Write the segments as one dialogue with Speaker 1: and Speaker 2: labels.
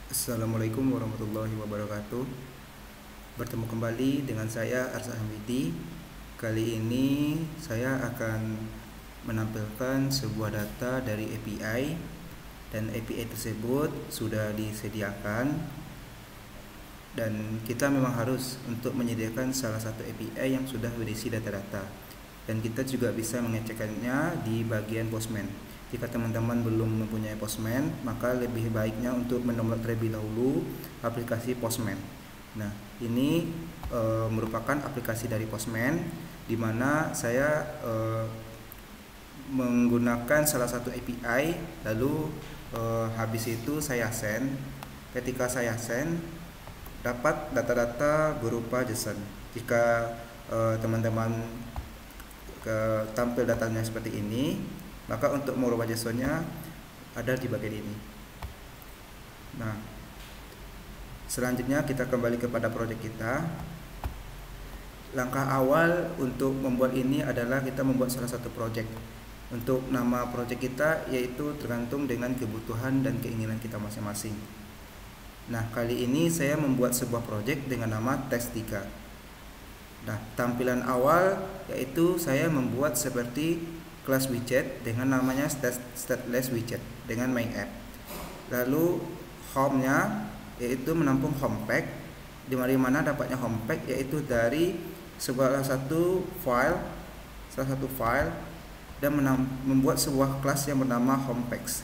Speaker 1: Assalamualaikum warahmatullahi wabarakatuh. Bertemu kembali dengan saya Arsa Hamidi. Kali ini saya akan menampilkan sebuah data dari API, dan API tersebut sudah disediakan, dan kita memang harus untuk menyediakan salah satu API yang sudah berisi data-data, dan kita juga bisa mengecekkannya di bagian Postman. Jika teman-teman belum mempunyai Postman, maka lebih baiknya untuk mendownload terlebih dahulu aplikasi Postman. Nah, ini merupakan aplikasi dari Postman, di mana saya menggunakan salah satu API, lalu habis itu saya send. Ketika saya send, dapat data-data berupa JSON. Jika teman-teman tampil datanya seperti ini, maka untuk merubah JSON-nya ada di bagian ini. Nah, selanjutnya kita kembali kepada project kita. Langkah awal untuk membuat ini adalah kita membuat salah satu project. Untuk nama project kita yaitu tergantung dengan kebutuhan dan keinginan kita masing-masing. Nah, kali ini saya membuat sebuah project dengan nama test3. Nah, tampilan awal yaitu saya membuat seperti class widget dengan namanya stateless widget dengan main app. Lalu home-nya yaitu menampung home pack. Di mana dapatnya home pack yaitu dari salah satu file dan membuat sebuah kelas yang bernama homepacks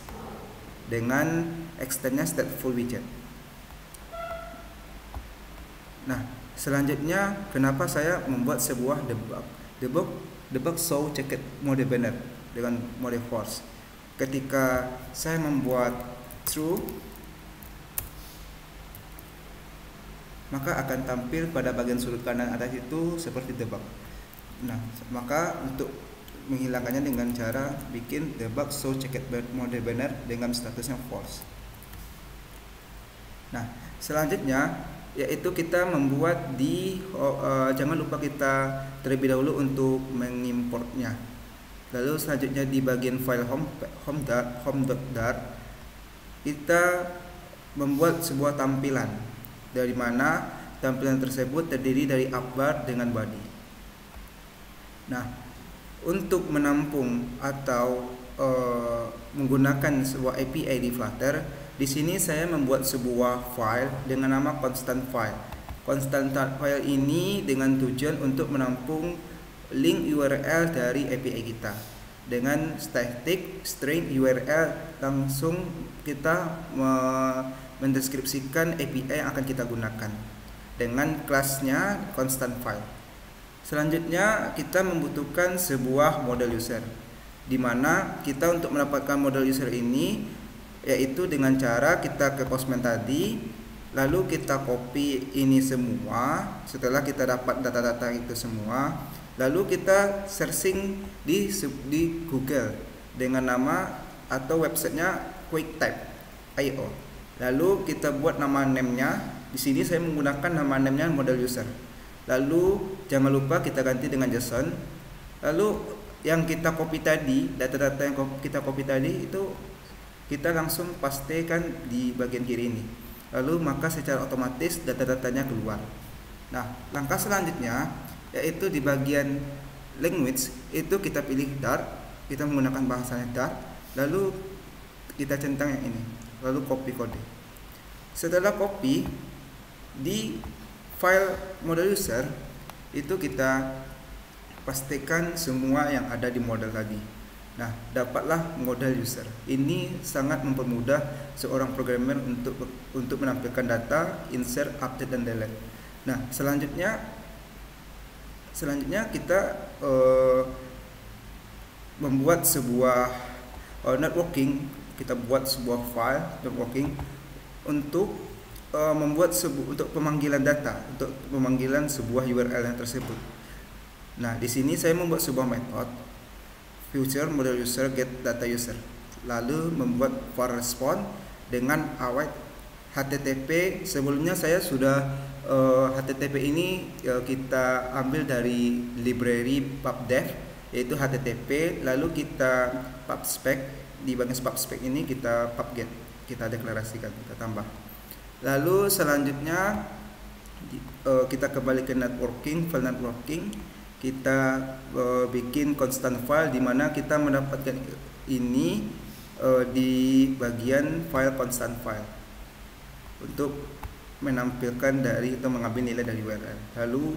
Speaker 1: dengan extendnya stateful widget. Nah, selanjutnya kenapa saya membuat sebuah debug show checked mode banner dengan mode force. Ketika saya membuat true, maka akan tampil pada bagian sudut kanan atas itu seperti debug. Nah, maka untuk menghilangkannya dengan cara bikin debug show checked mode banner dengan statusnya false. Nah, selanjutnya yaitu kita membuat jangan lupa kita terlebih dahulu untuk mengimportnya. Lalu selanjutnya di bagian file home.dart kita membuat sebuah tampilan, dari mana tampilan tersebut terdiri dari upbar dengan body. Nah, untuk menampung atau menggunakan sebuah API di Flutter, di sini saya membuat sebuah file dengan nama constant file. Constant file ini dengan tujuan untuk menampung link URL dari API kita. Dengan static string URL langsung kita mendeskripsikan API yang akan kita gunakan dengan kelasnya constant file. Selanjutnya kita membutuhkan sebuah model user, di mana kita untuk mendapatkan model user ini yaitu dengan cara kita ke Postman tadi, lalu kita copy ini semua. Setelah kita dapat data-data itu semua, lalu kita searching di Google dengan nama atau websitenya QuickType.io. Lalu kita buat nama name-nya. Di sini saya menggunakan nama name-nya model user. Lalu jangan lupa kita ganti dengan JSON. Lalu yang kita copy tadi, data-data yang kita copy tadi itu kita langsung pastekan di bagian kiri ini. Lalu maka secara otomatis data-datanya keluar. Nah, langkah selanjutnya yaitu di bagian language itu kita pilih Dart, kita menggunakan bahasanya Dart, lalu kita centang yang ini, lalu copy kode. Setelah copy di file model user itu kita pastikan semua yang ada di model tadi. Nah, dapatlah model user. Ini sangat mempermudah seorang programmer untuk menampilkan data, insert, update, dan delete. Nah, selanjutnya kita membuat sebuah networking. Kita buat sebuah file networking untuk untuk pemanggilan data, untuk pemanggilan sebuah URL yang tersebut. Nah, di sini saya membuat sebuah metode future model user get data user, lalu membuat for response dengan await HTTP. Sebelumnya saya sudah HTTP ini kita ambil dari library pubdev yaitu HTTP, lalu kita pubspec. Di bagian pubspec ini kita pubget, kita deklarasikan, kita tambah. Lalu selanjutnya kita kembali ke networking, file networking. Kita bikin constant file di mana kita mendapatkan ini di bagian file constant file untuk menampilkan dari atau mengambil nilai dari URL. Lalu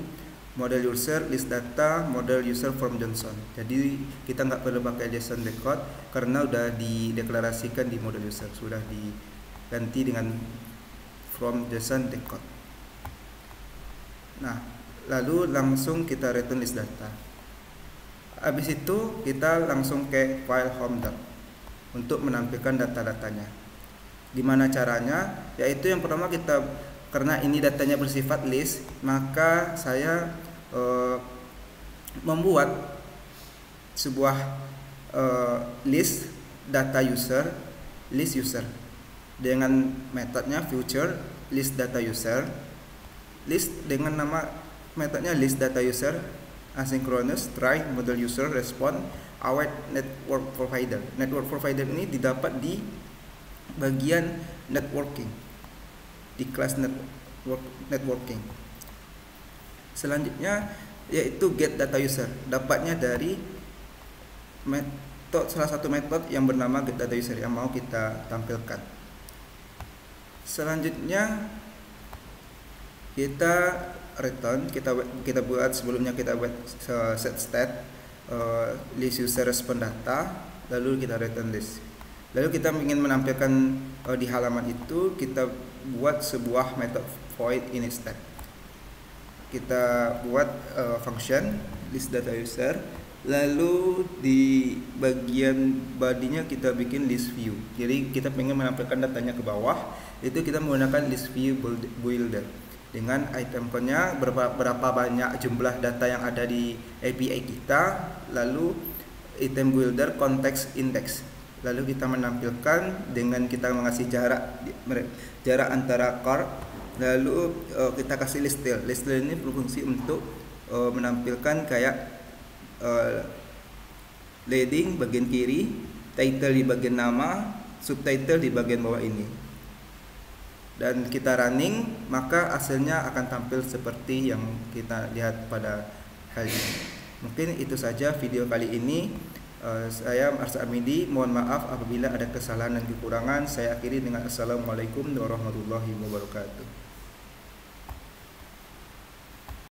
Speaker 1: model user list data, model user from JSON. Jadi kita nggak perlu pakai JSON decode karena udah dideklarasikan di model user, sudah diganti dengan from JSON decode. Nah, lalu langsung kita return list data. Habis itu kita langsung ke file home.dot untuk menampilkan data-datanya. Gimana caranya? Yaitu yang pertama kita, karena ini datanya bersifat list, maka saya membuat sebuah list data user, list user dengan metodnya future list data user, list dengan nama metodnya list data user, asynchronous try model user respond await network provider. Network provider ini didapat di bagian networking, di kelas networking. Selanjutnya yaitu get data user, dapatnya dari metode, salah satu metode yang bernama get data user yang mau kita tampilkan. Selanjutnya kita return, kita buat sebelumnya kita buat set state list user respond data, lalu kita return list. Lalu kita ingin menampilkan di halaman itu, kita buat sebuah metode void init state. Kita buat function list data user, lalu di bagian bodinya kita bikin list view. Jadi kita ingin menampilkan datanya ke bawah, itu kita menggunakan list view builder dengan item count-nya, berapa banyak jumlah data yang ada di API kita, lalu item builder context index. Lalu kita menampilkan dengan kita mengasih jarak antara chord, lalu kita kasih listil. Listil ini berfungsi untuk menampilkan kayak leading bagian kiri, title di bagian nama, subtitle di bagian bawah ini. Dan kita running, maka hasilnya akan tampil seperti yang kita lihat pada hal ini. Mungkin itu saja video kali ini. Saya Arsa Amidi, mohon maaf apabila ada kesalahan dan kekurangan. Saya akhiri dengan Assalamualaikum warahmatullahi wabarakatuh.